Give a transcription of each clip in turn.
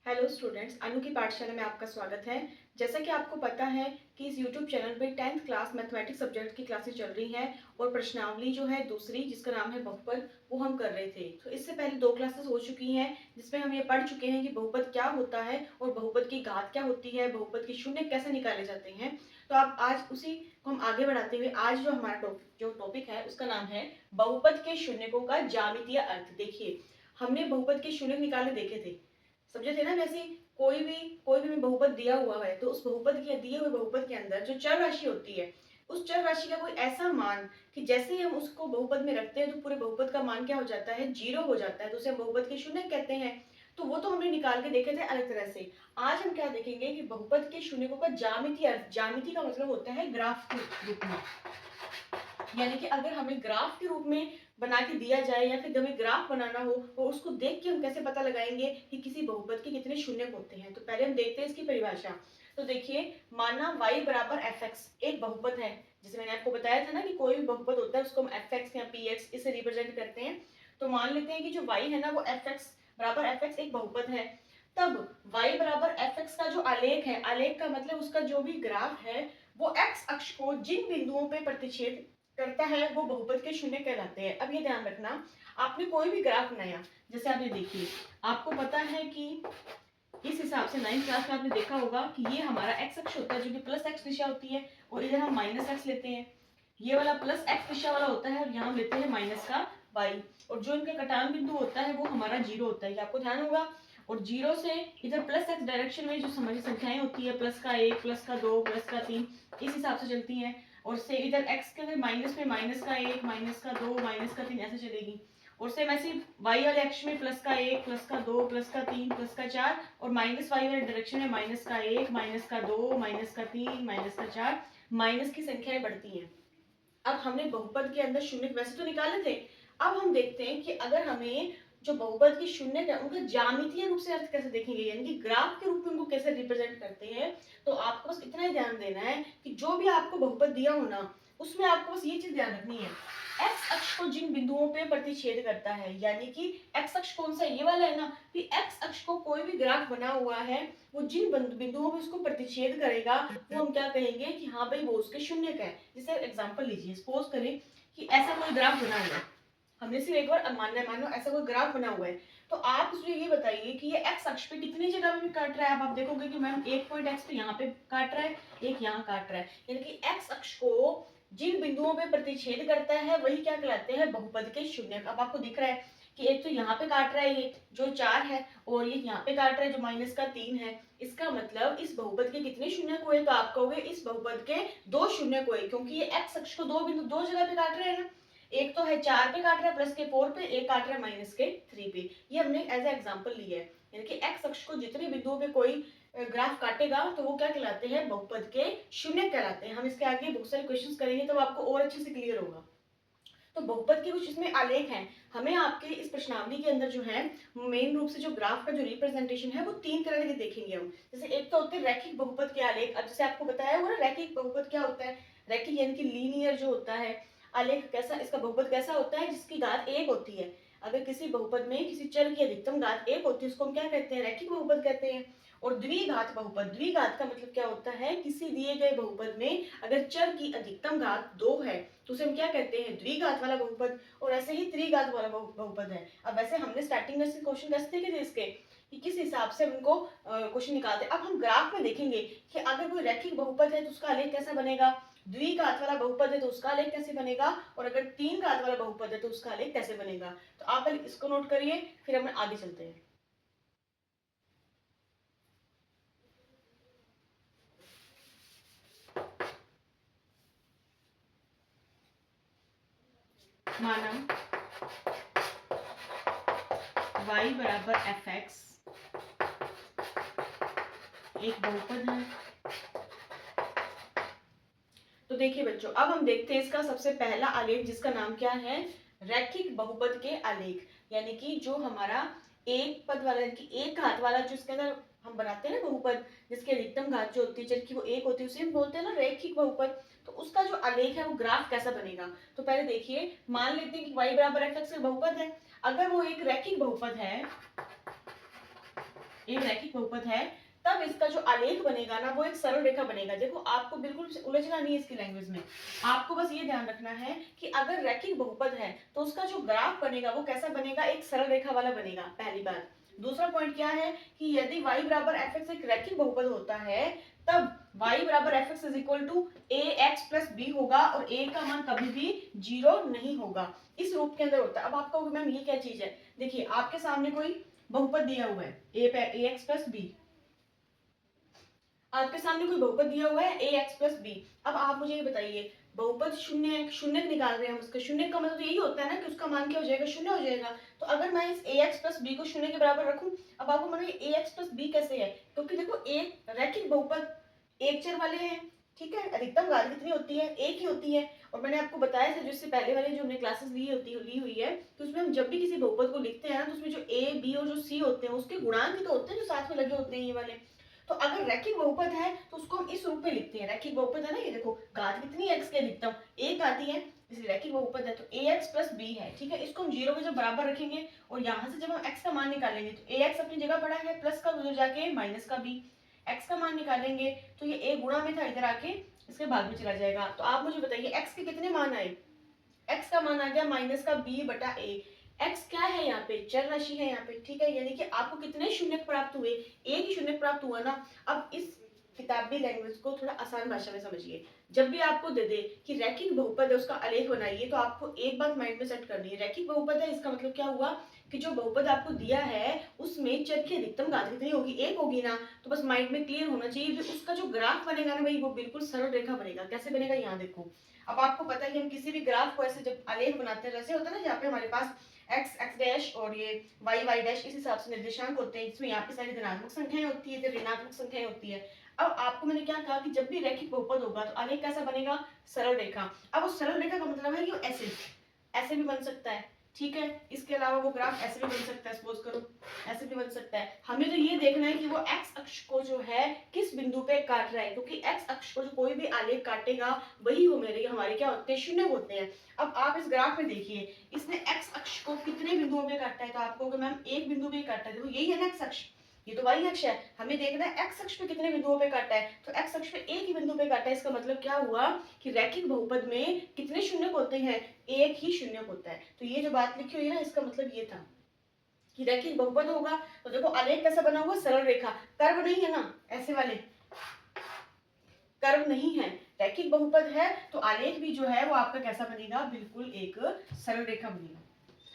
Hello students, अनु की पाठशाला में आपका स्वागत है। जैसा कि आपको पता है कि इस यूट्यूब चैनल पे 10th क्लास मैथमेटिक्स सब्जेक्ट की क्लासेस चल रही हैं और प्रश्नावली जो है दूसरी, जिसका नाम है बहुपद, वो हम कर रहे थे। तो इससे पहले 2 क्लासेस हो चुकी हैं जिसमें हम ये पढ़ चुके हैं कि बहुपद क्या होता है और बहुपद की घात क्या होती है, बहुपद के शून्य कैसे निकाले जाते हैं। तो आप आज उसी को हम आगे बढ़ाते हुए आज जो हमारा टॉपिक है उसका नाम है बहुपद के शून्यकों का ज्यामितीय अर्थ। देखिए, हमने बहुपद के शून्य निकालने देखे थे, समझे थे ना। वैसे कोई भी हमें बहुपद दिया हुआ है तो उस बहुपद के दिए हुए बहुपद के अंदर जो चर राशि होती है, उस चर राशि का कोई ऐसा मान कि जैसे ही हम उसको बहुपद में रखते हैं तो पूरे बहुपद का मान क्या हो जाता है, 0 हो जाता है। तो उसे हम बहुपद के शून्य कहते हैं। तो वो तो हमने निकाल के देखे थे अलग तरह से। आज हम क्या देखेंगे कि बहुपद के शून्यकों का ज्यामितीय अर्थ। ज्यामिति का मतलब होता है ग्राफ के रूप में, यानी कि अगर हमें ग्राफ के रूप में बना के दिया जाए या फिर हमें ग्राफ बनाना हो तो उसको देख के हम कैसे पता लगाएंगे कि किसी बहुपद के कितने शून्य होते हैं। तो पहले हम देखते हैं इसकी परिभाषा। तो देखिए, माना y बराबर fx एक बहुपद है। जैसे मैंने आपको बताया था ना कि कोई भी बहुपद होता है उसको हम fx या px इससे रिप्रेजेंट करते हैं। तो मान लेते हैं कि जो y है ना वो fx बराबर fx एक बहुपद है। तब y बराबर fx का जो आलेख है, आलेख का मतलब उसका जो भी ग्राफ है, वो x अक्ष को जिन बिंदुओं पे प्रतिच्छेद करता है वो बहुपद के शून्य कहलाते हैं। अब ये ध्यान रखना, आपने कोई भी ग्राफ बनाया, जैसे आप ये देखिए, आपको पता है कि इस हिसाब से 9th क्लास में आपने देखा होगा कि ये हमारा x अक्ष होता है जो कि प्लस x दिशा होती है, और इधर हम माइनस x लेते हैं। ये वाला प्लस x दिशा वाला होता है और यहाँ हम लेते हैं माइनस का y। और जो इनका कटान बिंदु होता है वो हमारा 0 होता है, ये आपको ध्यान होगा। और 0 से इधर प्लस x डायरेक्शन में जो हमारी संख्याएं होती है, प्लस का 1, प्लस का 2, प्लस का 3, इस हिसाब से चलती हैं। और से इधर x के माइनस में माइनस का 1, माइनस का 2, माइनस का 3 ऐसे चलेगी। और सेम ऐसे y वाले अक्ष में प्लस का 1, प्लस का 2, प्लस का 3, प्लस का 4, और माइनस y वाले डायरेक्शन में माइनस का 1, माइनस का 2, माइनस का 3, माइनस का 4, माइनस की संख्याएं बढ़ती हैं। अब हमने बहुपद के अंदर शून्य वैसे तो निकाले थे। अब हम देखते हैं कि अगर हमें जो बहुपद के शून्य है उनका ज्यामितीय रूप से अर्थ कैसे देखेंगे, यानी कि ग्राफ के रूप में उनको कैसे रिप्रेजेंट करते हैं। तो आपको बस इतना ही ध्यान देना है कि जो भी आपको बहुपद दिया हो ना, उसमें आपको बस ये चीज ध्यान रखनी है, एक्स अक्ष को जिन बिंदुओं पे प्रतिच्छेद करता है, यानी कि एक्स अक्ष कौन सा, ये वाला है ना, कि एक्स अक्ष को कोई भी ग्राफ बना हुआ है वो जिन बिंदुओं पे उसको प्रतिच्छेद करेगा वो हम क्या कहेंगे कि हाँ भाई वो उसके शून्य का है। जैसे एग्जांपल लीजिए, सपोज करें कि ऐसा कोई ग्राफ बना हुआ है, हमने सिर्फ एक बार मानना है, मानो ऐसा कोई ग्राफ बना हुआ है। तो आप उसमें ये बताइए कि ये एक्स अक्ष पे कितनी जगह पे काट रहा है। अब आप देखोगे कि मैम एक पॉइंट एक्स पे यहाँ पे काट रहा है, एक यहाँ काट रहा है, यानी कि एक्स अक्ष को जिन बिंदुओं पे प्रतिच्छेद करता है वही क्या कहलाते हैं, बहुपद के शून्य। अब आपको दिख रहा है कि एक तो यहाँ पे काट रहा है ये जो 4 है, और ये यहाँ पे काट रहा है जो माइनस का 3 है। इसका मतलब इस बहुपद के कितने शून्य हुए, तो आप कहोगे इस बहुपद के 2 शून्य हुए, क्योंकि ये एक्स अक्ष को दो बिंदु दो जगह पे काट रहे हैं ना। एक तो है 4 पे काट रहा है प्लस के 4 पे, एक काट रहा है माइनस के 3 पे। ये हमने एज ए एग्जांपल लिया है, यानी कि एक्स अक्ष को जितने बिंदुओं पे कोई ग्राफ काटेगा तो वो क्या कहलाते हैं, बहुपद के शून्य कहलाते हैं। हम इसके आगे बहुत सारे क्वेश्चंस करेंगे तब आपको और अच्छे से क्लियर होगा। तो बहुपद के कुछ इसमें आलेख हैं। हमें आपके इस प्रश्नावली के अंदर जो है मेन रूप से जो ग्राफ का जो रिप्रेजेंटेशन है वो 3 तरह के देखेंगे हम। जैसे एक तो होते हैं रैखिक बहुपद के आलेख। अब जैसे आपको बताया हुआ ना, रैखिक बहुपद क्या होता है, रैखिक यानी कि लीनियर जो होता है आलेख, कैसा इसका बहुपद कैसा होता है, जिसकी घात 1 होती है। अगर किसी बहुपद में किसी चर की अधिकतम घात 1 होती है उसको हम क्या कहते हैं, रैखिक बहुपद कहते हैं। और द्विघात बहुपद, द्विघात का मतलब क्या होता है, किसी दिए गए बहुपद में अगर चर की अधिकतम घात 2 है तो उसे हम क्या कहते हैं, द्विघात वाला बहुपद। और ऐसे ही त्रिघात वाला बहुपद है। अब वैसे हमने स्टार्टिंग में से क्वेश्चन कैसे देखे थे इसके, कि किस हिसाब से उनको क्वेश्चन निकालते हैं। अब हम ग्राफ में देखेंगे कि अगर कोई रैखिक बहुपद है तो उसका आलेख कैसा बनेगा, द्विघात वाला बहुपद है तो उसका आलेख कैसे बनेगा, और अगर 3 घात वाला बहुपद है तो उसका आलेख कैसे बनेगा। तो आप पहले इसको नोट करिए, फिर हम आगे चलते हैं। माना y बराबर fx एक बहुपद है। तो देखिए बच्चों, अब हम देखते हैं इसका सबसे पहला आलेख, जिसका नाम क्या है, रैखिक बहुपद के आलेख। यानी कि जो हमारा एक पद वाला, कि एक घात वाला जो इसके अंदर हम बनाते हैं ना बहुपद, जिसकी अधिकतम घात जो होती है चर की वो 1 होती है, उसे हम बोलते हैं ना रैखिक बहुपद। तो उसका जो आलेख है वो ग्राफ कैसा बनेगा। तो पहले देखिए, मान लेते हैं कि y बराबर fx का बहुपद है। अगर वो एक रैखिक बहुपद है, एक रैखिक बहुपद है, तब इसका जो आलेख बनेगा ना वो एक सरल रेखा बनेगा। देखो आपको बिल्कुल उलझना नहीं है इसकी लैंग्वेज में, आपको बस ये ध्यान रखना है कि अगर रैखिक बहुपद है तो उसका जो ग्राफ बनेगा वो कैसा बनेगा, एक सरल रेखा वाला बनेगा, पहली बात। दूसरा पॉइंट क्या है कि यदि y बराबर एफ एक्स एक रैखिक बहुपद होता है तब y बराबर f x is equal to a x plus b होगा और a का मान कभी भी 0 नहीं होगा, इस रूप के अंदर होता है। अब आप कहोगे मैम ये क्या चीज है, देखिए आपके सामने कोई बहुपद दिया हुआ है ए एक्स प्लस बी, आपके सामने कोई बहुपद दिया हुआ है ए एक्स प्लस बी। अब आप मुझे ये बताइए, बहुपद शून्य शून्य निकाल रहे हैं हम, उसका शून्य का मतलब यही होता है ना कि उसका मान क्या हो जाएगा, शून्य हो जाएगा। तो अगर मैं इस ए एक्स प्लस बी को शून्य के बराबर रखूं, अब आपको मानो ए एक्स प्लस बी कैसे है, क्योंकि देखो एक रैखिक बहुपद एक चर वाले हैं, ठीक है, अधिकतम घात कितनी होती है, एक ही होती है। और मैंने आपको बताया था जो इससे पहले वाले जो हमने क्लासेस ली हुई है, तो उसमें हम जब भी किसी बहुपद को लिखते हैं ना तो उसमें जो ए बी और जो सी होते हैं उसके गुणांक भी तो होते हैं जो साथ में लगे होते हैं ये वाले। तो अगर रैखिक बहुपद है तो उसको हम इस रूप में लिखते हैं, रैखिक बहुपद है ना, ये देखो घात कितनी है एक्स के, अधिकतम एक आती है, इसलिए रैखिक बहुपद है तो ए एक्स प्लस बी है, ठीक है। इसको हम 0 के जब बराबर रखेंगे और यहाँ से जब हम x का मान निकालेंगे तो ए एक्स अपनी जगह पड़ा है, प्लस का उधर जाके माइनस का बी, x का मान निकालेंगे तो ये a गुणा में था, इधर आके इसके भाग में चला जाएगा। तो आप मुझे बताइए x के कितने मान आए, x का मान आ गया माइनस का b बटा a। x क्या है यहाँ पे, चर राशि है यहाँ पे, ठीक है, यानी कि आपको कितने शून्य प्राप्त हुए, एक ही शून्य प्राप्त हुआ ना। अब इस किताबी लैंग्वेज को थोड़ा आसान भाषा में समझिए, जब भी आपको दे दे कि रैखिक बहुपद है उसका आलेख बनाइए तो आपको एक बात माइंड में सेट करनी है, रैखिक बहुपद है इसका मतलब क्या हुआ कि जो बहुपद आपको दिया है उसमें चर की अधिकतम घात कितनी होगी, एक होगी ना। तो बस माइंड में क्लियर होना चाहिए, उसका जो ग्राफ बनेगा ना भाई वो बिल्कुल सरल रेखा बनेगा। कैसे बनेगा यहाँ देखो, अब आपको पता है कि हम किसी भी ग्राफ को ऐसे जब आलेख बनाते हैं जैसे होता है ना, यहाँ पे हमारे पास x x डैश और ये y y डैश इस हिसाब से निर्देशांक होते हैं, इसमें यहाँ पे सारी धनात्मक संख्याएं होती है, इधर ऋणात्मक संख्याएं होती है। अब आपको मैंने क्या कहा कि जब भी रैखिक बहुपद होगा तो आलेख कैसा बनेगा, सरल रेखा। अब उस सरल रेखा का मतलब है कि वो ऐसे ऐसे भी बन सकता है, ठीक है, इसके अलावा वो ग्राफ ऐसे भी बन सकता है, सपोज करो ऐसे भी बन सकता है। हमें तो ये देखना है कि वो x अक्ष को जो है किस बिंदु पे काट रहा है, क्योंकि x अक्ष को जो कोई भी आलेख काटेगा वही वो मेरे हमारे क्या होते हैं, शून्य होते हैं। अब आप इस ग्राफ में देखिए इसने x अक्ष को कितने बिंदुओं पे काटा है, तो आपको मैम एक बिंदु पे काटा है, देखो यही है ना x अक्ष, ये तो y अक्ष है, हमें देखना है x अक्ष पे कितने बिंदुओं पे काटा है, तो x अक्ष पे एक ही बिंदु पे काटा है। इसका मतलब क्या हुआ कि रैखिक बहुपद में कितने शून्य होते हैं, एक ही शून्य होता है। तो ये जो बात लिखी हुई है ना इसका मतलब ये था कि रैखिक बहुपद होगा तो देखो आलेख कैसा बना हुआ, सरल रेखा, कर्व नहीं है ना, ऐसे वाले कर्व नहीं है। रैखिक बहुपद है तो आलेख भी जो है वो आपका कैसा बनेगा, बिल्कुल एक सरल रेखा बनेगा।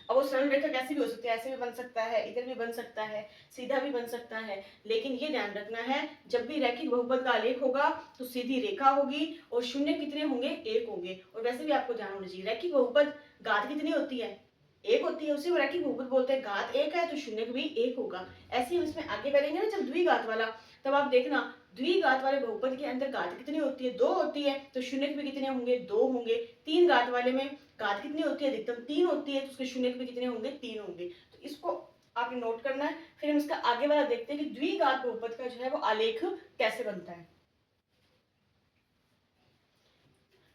अब वो सरल रेखा कैसी भी हो सकती है, ऐसे भी बन सकता है, इधर भी बन सकता है, सीधा भी बन सकता है, लेकिन ये ध्यान रखना है जब भी रैखिक बहुपद का आलेख होगा तो सीधी रेखा होगी और शून्य कितने होंगे, एक होंगे। और वैसे भी आपको ध्यान होना चाहिए रैखिक बहुपद घात कितनी होती है, एक होती है, उसी को रैखिक बहुपद बोलते हैं। घात एक है तो शून्य भी एक होगा। ऐसे ही हम इसमें आगे करेंगे ना जब द्विघात वाला, तब आप देखना द्विघात वाले बहुपद के अंदर घात कितनी होती है, दो होती है, तो शून्य भी कितने होंगे, दो होंगे। तीन घात वाले में घात कितनी होती है, अधिकतम तीन होती है, तो उसके शून्य भी कितने होंगे, तीन होंगे। तो इसको आपने नोट करना है। फिर हम इसका आगे वाला देखते हैं कि द्विघात बहुपद का जो है वो आलेख कैसे बनता है।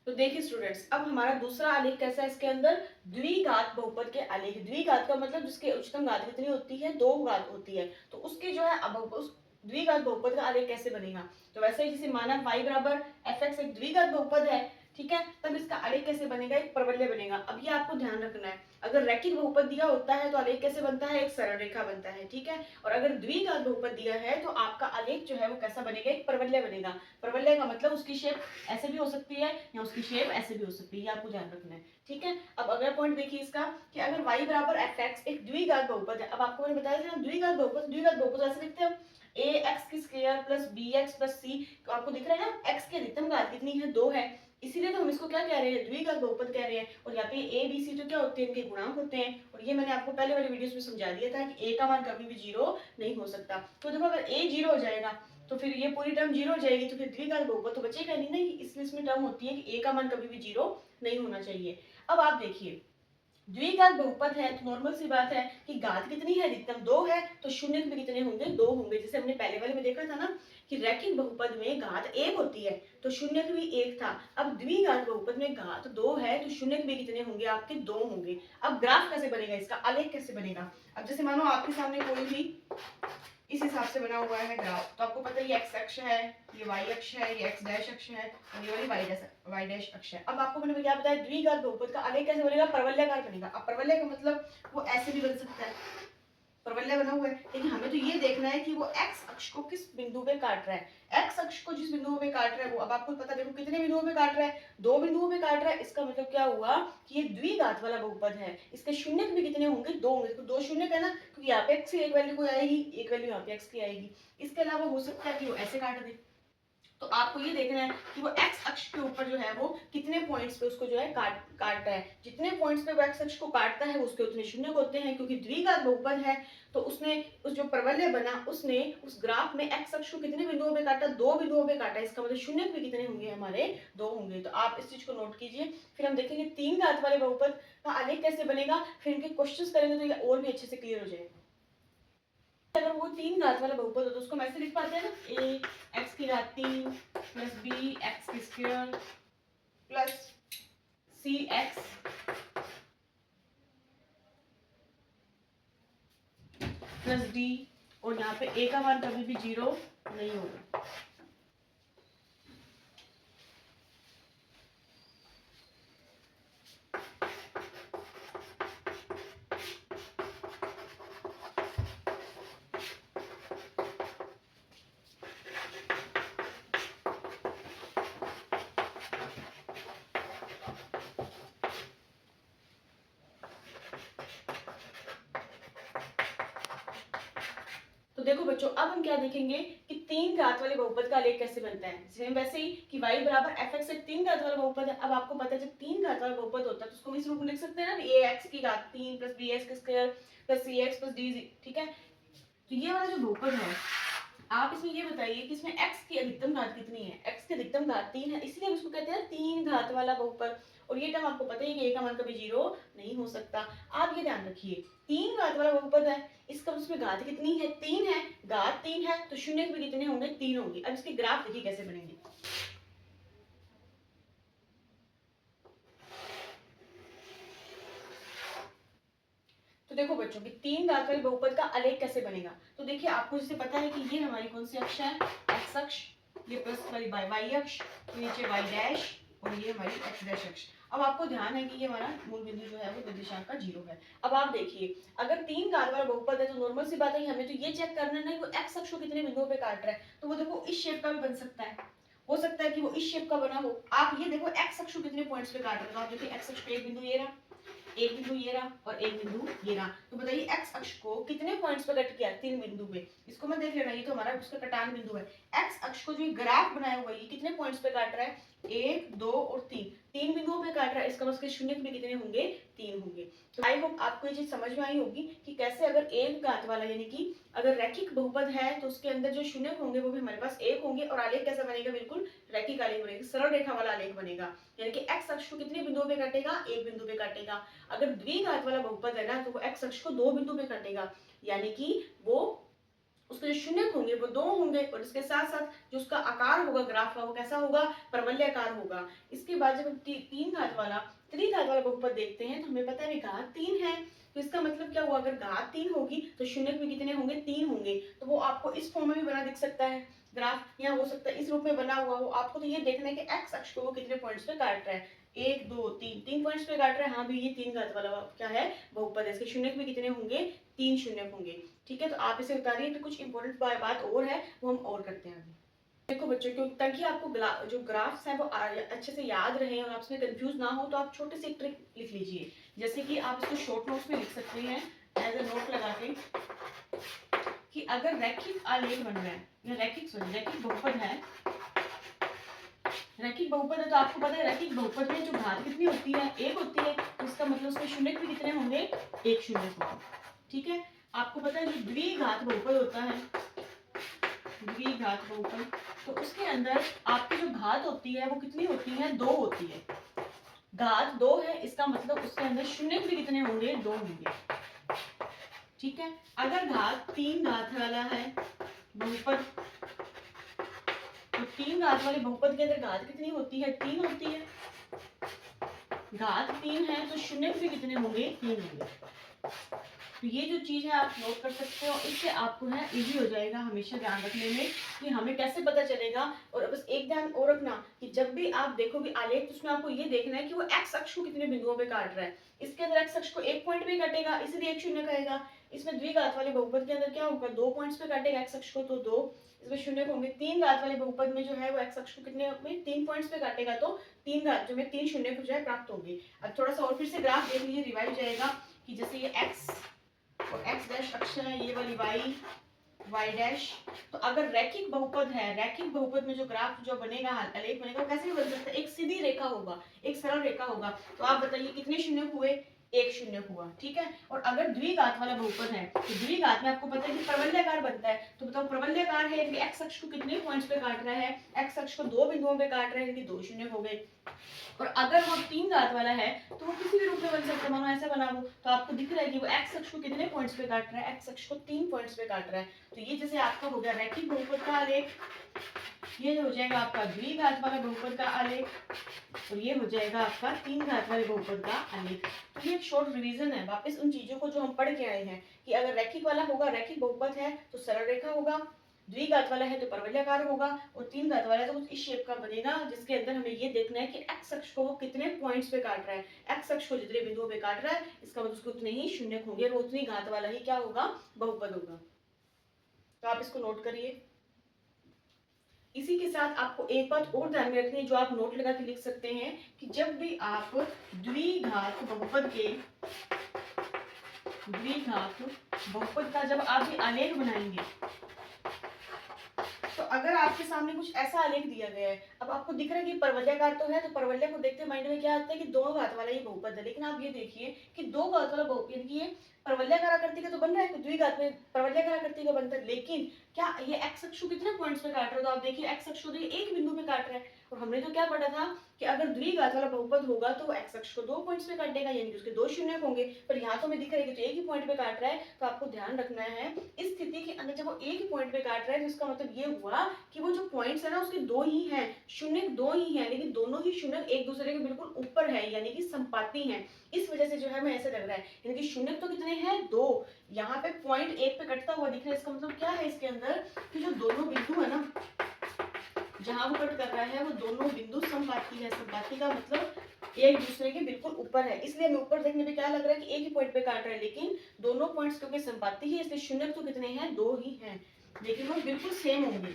तो देखिए स्टूडेंट्स, अब हमारा दूसरा आलेख कैसा है, इसके अंदर द्विघात बहुपद के आलेख। द्विघात का मतलब जिसके उच्चतम घात कितनी होती है, दो घात होती है, तो उसके जो है अब उस द्विघात बहुपद का आलेख कैसे बनेगा। तो वैसे ही जैसे माना y बराबर एफ एक्स एक द्विघात बहुपद है, ठीक है, तब इसका आलेख कैसे बनेगा, एक परवलय बनेगा। अब ये आपको ध्यान रखना है, अगर रैखिक बहुपद दिया होता है तो आलेख कैसे बनता है, एक सरल रेखा बनता है, ठीक है। और अगर द्विघात बहुपद दिया है तो आपका आलेख जो है वो कैसा बनेगा, एक परवलय बनेगा। परवलय का मतलब उसकी शेप ऐसे भी हो सकती है या उसकी शेप ऐसे भी हो सकती है, ये आपको ध्यान रखना है, ठीक है। अब अगला पॉइंट देखिए इसका कि अगर y बराबर एफ एक्स एक द्विघात बहुपद है। अब आपको मैंने बताया था ना द्विघात बहुपद ऐसे लिखते हैं ए एक्स की square plus B X plus C. तो आपको दिख रहा है ना x की अधिकतम घात कितनी है, दो है, इसीलिए तो हम इसको क्या कह रहे हैं, द्विघात बहुपद कह रहे हैं। और यहाँ पे ए बी सी तो क्या होते हैं, इनके गुणांक होते हैं। और ये मैंने आपको पहले वाले वीडियोस में समझा दिया था कि a का मान कभी भी जीरो नहीं हो सकता। तो देखो अगर a जीरो हो जाएगा तो फिर ये पूरी टर्म जीरो हो जाएगी, तो फिर द्विघात बहुपद तो बचेगा नहीं ना, इसलिए इसमें टर्म होती है कि a का मान कभी भी जीरो नहीं होना चाहिए। अब आप देखिए द्विघात बहुपद है तो नॉर्मल सी बात है कि घात कितनी है, अधिकतम दो है, तो शून्य भी कितने होंगे, दो होंगे। जैसे हमने पहले वाले में देखा था ना कि रैखिक बहुपद में घात एक होती है तो शून्य भी एक था। अब द्विघात बहुपद में घात दो है तो शून्य भी कितने होंगे, आपके दो होंगे। अब ग्राफ कैसे बनेगा, इसका आलेख कैसे बनेगा। अब जैसे मानो आपके सामने कोई भी इस हिसाब से बना हुआ है ग्राफ। तो आपको पता है ये एक्स अक्ष है, ये वाई अक्ष है, ये एक्स डैश अक्ष है और ये वाली वाई डैश अक्ष है। अब आपको मैंने क्या बताया, द्विघात बहुपद का आलेख कैसे बनेगा, परवलयाकार बनेगा। अब परवलय का मतलब वो ऐसे भी बन सकता है, परवलय बना हुआ है, लेकिन हमें तो ये देखना है कि वो एक्स अक्ष को किस बिंदु पे काट रहा है। एक्स अक्ष को जिस बिंदु पे काट रहा है वो, अब आपको पता, देखो कितने बिंदुओं पे काट रहा है, 2 बिंदुओं पे काट रहा है। इसका मतलब क्या हुआ कि ये द्विघात वाला बहुपद है। इसके शून्य भी कितने होंगे, 2 होंगे। तो 2 शून्य है ना, क्योंकि यहाँ पे एक्स की एक वैल्यू को आएगी, एक वैल्यू यहाँ पे एक्स की आएगी। इसके अलावा हो सकता है कि वो ऐसे काट दे। तो आपको ये देखना है कि वो एक्स अक्ष के ऊपर जो है वो कितने पॉइंट्स पे उसको जो है काट रहा है। जितने पॉइंट्स पे वो एक्स अक्ष को काटता है उसके उतने शून्य होते हैं, क्योंकि द्विघात बहुपद है। तो उसने उस जो परवलय बना उसने उस ग्राफ में एक्स अक्ष को कितने बिंदुओं पे काटा, 2 बिंदुओं पे काटा। इसका मतलब शून्य भी कितने होंगे हमारे, 2 होंगे। तो आप इस चीज को नोट कीजिए। फिर हम देखेंगे 3 घात वाले बहुपद का आलेख कैसे बनेगा, फिर इनके क्वेश्चंस करेंगे तो ये और भी अच्छे से क्लियर हो जाएगा। अगर वो 3 घात वाला बहुपद हो तो उसको हम ऐसे लिख पाते हैं ना, a x की घात 3 प्लस b x की square plus c x plus d, और यहाँ पे a का मान कभी भी 0 नहीं होगा। तो देखो बच्चों, अब हम क्या देखेंगे कि 3 घात वाले बहुपद का आलेख कैसे बनता है। सेम वैसे ही कि y बराबर fx से 3 घात वाला बहुपद है। अब आपको पता है जब 3 घात वाला बहुपद होता है तो उसको हम इस रूप में लिख सकते हैं ना, ax की घात 3 प्लस bx का square plus cx plus d, ठीक है। तो ये वाला जो बहुपद है, आप इसमें ये बताइए कि इसमें x की अधिकतम घात कितनी है। x की अधिकतम घात 3 है, इसलिए हम इसको कहते हैं 3 घात वाला बहुपद। और ये टर्म आपको पता है कि a का मान कभी 0 नहीं हो सकता। आप ये ध्यान रखिए, 3 घात वाला बहुपद है, इसका उसमें घात कितनी है, 3 है। घात 3 है तो शून्य भी कितने होंगे, 3 होंगे। अब इसके ग्राफ देखिए कैसे बनेंगे। तो देखो बच्चों कि 3 घात वाले बहुपद का आलेख कैसे बनेगा। तो देखिए आपको जैसे पता है कि ये हमारी कौन सी अक्ष है, एक्स अक्ष, ये प्लस वाली वाई अक्ष, नीचे वाई डैश और ये हमारी एक्स डैश अक्ष। अब आपको ध्यान है कि ये हमारा मूल बिंदु जो है वो निर्देशांक का 0 है। अब आप देखिए, अगर 3 घात वाला बहुपद है तो नॉर्मल सी बात है, हमें तो ये चेक करना है वो एक्स अक्ष को कितने बिंदुओं पे काट रहा है। तो वो देखो इस शेप का भी बन सकता है, हो सकता है कि वो इस शेप का बना हो। आप ये देखो एक्स अक्ष को कितने पॉइंट्स पे काट रहा है। तो आप देखिए एक्स अक्ष पे एक बिंदु ये रहा, एक बिंदु ये रहा और एक बिंदु ये रहा। तो बताइए एक्स अक्ष को कितने पॉइंट्स पे कट किया, 3 बिंदु पे। इसको मैं देख लेना, ये तो हमारा उसका कटान बिंदु है। एक्स अक्ष को जो ग्राफ बनाया हुआ है ये कितने पॉइंट्स पे काट रहा है, 1 2 और 3, 3 बिंदुओं पे काट रहा है। इसका मतलब शून्य भी कितने होंगे, 3 होंगे। तो आई होप आपको ये चीज समझ में आई होगी कि कैसे अगर एक घात वाला यानी कि अगर रैखिक बहुपद है तो उसके अंदर जो शून्य होंगे वो भी हमारे पास 1 होंगे। और आलेख कैसा बनेगा, बिल्कुल रैखिक आलेख बनेगा, सरल रेखा वाला आलेख बनेगा। यानी कि एक्स अक्ष को कितने बिंदुओं पे काटेगा, एक बिंदु पे काटेगा। अगर द्विघात वाला बहुपद है ना तो वो एक्स अक्ष को 2 बिंदु पे काटेगा, यानी कि वो उसके जो शून्य होंगे वो 2 होंगे। और इसके साथ साथ जो उसका आकार होगा ग्राफ का वो कैसा होगा, परवलयाकार होगा। इसके बाद जब हम 3 घात वाला त्रिघात वाला बहुपद देखते हैं तो हमें पता है घात 3 है। तो इसका मतलब क्या हुआ, अगर घात 3 होगी तो शून्य भी कितने होंगे, 3 होंगे। तो वो आपको इस फॉर्म में भी बना दिख सकता है ग्राफ, या हो सकता है इस रूप में बना हुआ हो। आपको तो ये देखना है कि एक्स अक्ष को वो कितने पॉइंट्स पे काट रहा है, 1 2 3, 3 पॉइंट्स पे काट रहा है। हाँ भी ये 3 घात वाला क्या है, बहुपद है। इसके शून्य भी कितने होंगे, 3 शून्य होंगे। ठीक है, तो आप इसे उतारिए। तो कुछ इंपॉर्टेंट बात और है वो हम और करते हैं अभी। देखो बच्चों, क्यों ताकि आपको जो ग्राफ्स हैं वो अच्छे से याद रहे और आप इसमें कंफ्यूज ना हो, तो आप छोटे से एक ट्रिक लिख लीजिए। जैसे कि आप इसको शॉर्ट नोट्स में लिख सकते हैं एज ए नोट लगा के, कि अगर रैखिक आलेख बन रहा है या रैखिक बहुपद है, रैखिक बहुपद है तो आपको पता है रैखिक बहुपद में जो घात कितनी होती है, 1 होती है। तो इसका मतलब उसके शून्य भी कितने होंगे, 1 शून्य होगा। ठीक है, आपको पता है जो द्विघात बहुपद होता है, द्विघात बहुपद, तो उसके अंदर आपकी जो घात होती है वो कितनी होती है, 2 होती है। घात 2 है, इसका मतलब उसके अंदर शून्य भी कितने होंगे, 2 होंगे। ठीक है, अगर घात 3 घात वाला है बहुपद, तो 3 घात वाले बहुपद के अंदर घात कितनी होती है, 3 होती है। घात 3 है तो शून्य भी कितने होंगे, 3 होंगे। तो ये जो चीज़ है आप नोट कर सकते हो, इससे आपको है इजी हो जाएगा हमेशा ध्यान रखने में कि हमें कैसे पता चलेगा। और बस एक ध्यान और रखना कि जब भी आप देखोगे आलेख तो उसमें आपको ये देखना है कि वो एक्स अक्ष को कितने बिंदुओं पे काट रहा है। इसके अंदर एक्स अक्ष को एक पॉइंट पे काटेगा, इसलिए एक शून्य कहेगा। इसमें द्विघात वाले बहुपद के अंदर क्या होगा, 2 पॉइंट्स पे काटेगा एक्स अक्ष को तो 2, इसमें शून्य होंगे। तीन घात वाले बहुपद में जो है वो एक्स अक्ष को कितने में 3 पॉइंट्स पे काटेगा तो 3 घात जो में 3 शून्य को जो है प्राप्त होंगे। अब थोड़ा सा और फिर से ग्राफ देख लीजिए, रिवाइज जाएगा कि जैसे ये एक्स और एक्स डैश अक्ष है, ये वाली वाई y डैश। तो अगर रैखिक बहुपद है, रैखिक बहुपद में जो ग्राफ जो बनेगा, आलेख बनेगा, वो कैसे भी बन सकता है, एक सीधी रेखा होगा, एक सरल रेखा होगा। तो आप बताइए कितने शून्य हुए, एक शून्य हुआ, ठीक है। और अगर द्विघात वाला बहुपद है तो द्विघात में आपको पता है कि प्रबल्याकार बनता है। तो बताओ प्रबल्याकार है, एक्स अक्ष को कितने पॉइंट्स पे काट रहा है, एक्स अक्ष को 2 बिंदुओं पे काट रहा है, यानी 2 शून्य हो गए। और अगर वो 3 घात वाला है तो वो किसी भी रूप में बन सकता है। मानो ऐसा बना वो, तो आपको दिख रहा है कि वो एक्स अक्ष को कितने पॉइंट्स पे काट रहा है, एक्स अक्ष को 3 पॉइंट्स पे काट रहा है। तो ये जैसे आपका हो गया रैखिक बहुपद का आलेख, ये हो जाएगा आपका द्विघात वाला बहुपद का आलेख, और ये हो जाएगा आपका 3 घात वाले बहुपद का आलेख। तो ये एक शॉर्ट रिवीजन है वापस उन चीजों को जो हम पढ़ के आए हैं कि अगर रैखिक वाला होगा, रैखिक बहुपद है तो सरल रेखा होगा, द्विघात वाला है तो परवलयाकार होगा, और 3 घात वाला है तो कुछ इस शेप का बनेगा, जिसके अंदर हमें ये देखना है कि एक्स अक्ष को वो कितने पॉइंट्स पे काट रहा है। एक्स अक्ष को जितने बिंदुओं पे काट रहा है, इसका मतलब उसको उतने ही शून्य होंगे, और उतनी घात वाला ही क्या होगा, बहुपद होगा। तो आप इसको नोट करिए। इसी के साथ आपको एक बात और ध्यान में रखनी है जो आप नोट लगा के लिख सकते हैं कि जब भी आप द्विघात बहुपद का जब आप भी आलेख बनाएंगे, तो अगर आपके सामने कुछ ऐसा आलेख दिया गया है, अब आपको दिख रहा है कि परवलयाकार तो है, तो परवलय को देखते माइंड में क्या आता है कि 2 घात वाला ये बहुपद है। लेकिन आप ये देखिए कि 2 घात वाला बहुपद, यानी कि ये परवलयाकार आकृति का तो बन रहा है, द्विघात में परवलयाकार आकृति का बनता है, लेकिन क्या ये एक्स अक्ष को कितने पॉइंट्स पे काट रहा है, तो आप देखिए एक्स अक्ष को तो एक बिंदु पे काट रहा है। और हमने तो क्या पढ़ा था कि अगर द्विघात वाला बहुपद होगा तो वो एक्स अक्ष को 2 पॉइंट्स पे काटेगा, यानी कि उसके 2 शून्य होंगे। पर यहाँ तो हमें दिख रहा है कि तो एक ही पॉइंट पे काट रहा है। तो आपको ध्यान रखना है इस स्थिति के अंदर जब वो एक ही पॉइंट पे काट रहा है, तो इसका मतलब ये हुआ कि वो जो पॉइंट्स है ना उसके 2 ही हैं, शून्य 2 ही हैं, लेकिन दोनों ही शून्य एक दूसरे के बिल्कुल ऊपर है, यानी कि संपाती हैं। इस वजह से जो है हमें ऐसे लग रहा है, यानी कि शून्य तो कितने हैं, 2। यहाँ पे पॉइंट 1 पे कटता हुआ दिख रहा है, इसका मतलब क्या है इसके अंदर कि जो दोनों बिंदु है ना जहां वो कट कर रहा है, वो दोनों बिंदु संपाती है। संपाती का मतलब एक दूसरे के बिल्कुल ऊपर है, इसलिए हमें ऊपर देखने पे क्या लग रहा है कि एक ही पॉइंट पे काट रहा है, लेकिन दोनों पॉइंट्स क्योंकि संपाती है इसलिए शून्य तो कितने हैं, 2 ही हैं, लेकिन वो बिल्कुल सेम होंगे।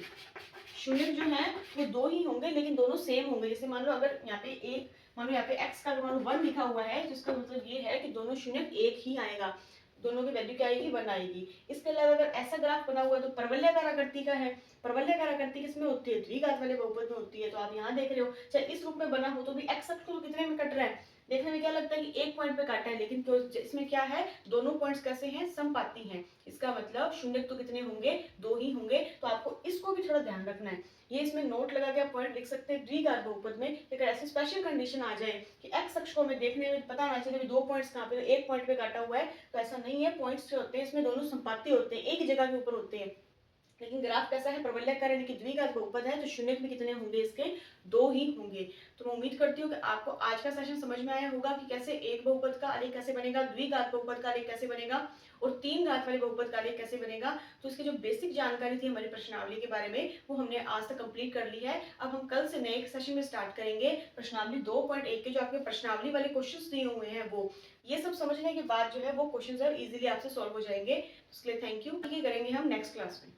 शून्य जो है वो 2 ही होंगे, लेकिन दोनों सेम होंगे। जैसे मान लो अगर यहाँ पे एक, मान लो यहाँ पे x का मान लो 1 लिखा हुआ है, तो इसका मतलब ये है कि दोनों शून्य एक ही आएगा, दोनों की वैल्यू क्या आएगी, 1 आएगी। इसके अलावा अगर ऐसा ग्राफ बना हुआ है तो परवलयाकार आकृति का है, परवलयाकार आकृति किसमें होती है, द्विघात वाले बहुपद में होती है। तो आप यहाँ देख रहे हो चाहे इस रूप में बना हो तो भी एक्स अक्ष को कितने में कट रहा है, देखने में क्या लगता है कि एक पॉइंट पे काटा है, लेकिन इसमें क्या है, दोनों पॉइंट्स कैसे हैं, समपाती हैं। इसका मतलब शून्य तो कितने होंगे, 2 ही होंगे। तो आपको इसको भी थोड़ा ध्यान रखना है, ये इसमें नोट लगा के आप पॉइंट लिख सकते हैं द्विघात बहुपद में। लेकिन ऐसी स्पेशल कंडीशन आ जाए कि एक्स अक्ष को हमें देखने में पता ना चले 2 पॉइंट्स कहाँ पे, तो एक पॉइंट पे काटा हुआ है, तो ऐसा नहीं है। पॉइंट्स जो होते हैं इसमें दोनों संपाती होते हैं, एक ही जगह के ऊपर होते हैं, लेकिन ग्राफ कैसा है, परवलयाकार यानी कि द्विघात बहुपद है, तो शून्य भी कितने होंगे, इसके 2 ही होंगे। तो मैं उम्मीद करती हूँ कि आपको आज का सेशन समझ में आया होगा कि कैसे एक बहुपद का आलेख कैसे बनेगा, द्विघात बहुपद का आलेख कैसे बनेगा, और 3 घात वाले बहुपद का आलेख कैसे बनेगा। तो इसकी जो बेसिक जानकारी थी हमारी प्रश्नावली के बारे में, वो हमने आज तक कंप्लीट कर ली है। अब हम कल से नए सेशन में स्टार्ट करेंगे प्रश्नावली 2.1 के जो आपके प्रश्नावली वाले क्वेश्चंस दिए हुए हैं, वो ये सब समझने के बाद जो है वो क्वेश्चंस है इजीली आपसे सॉल्व हो जाएंगे। उसके लिए थैंक यू, करेंगे हम नेक्स्ट क्लास में।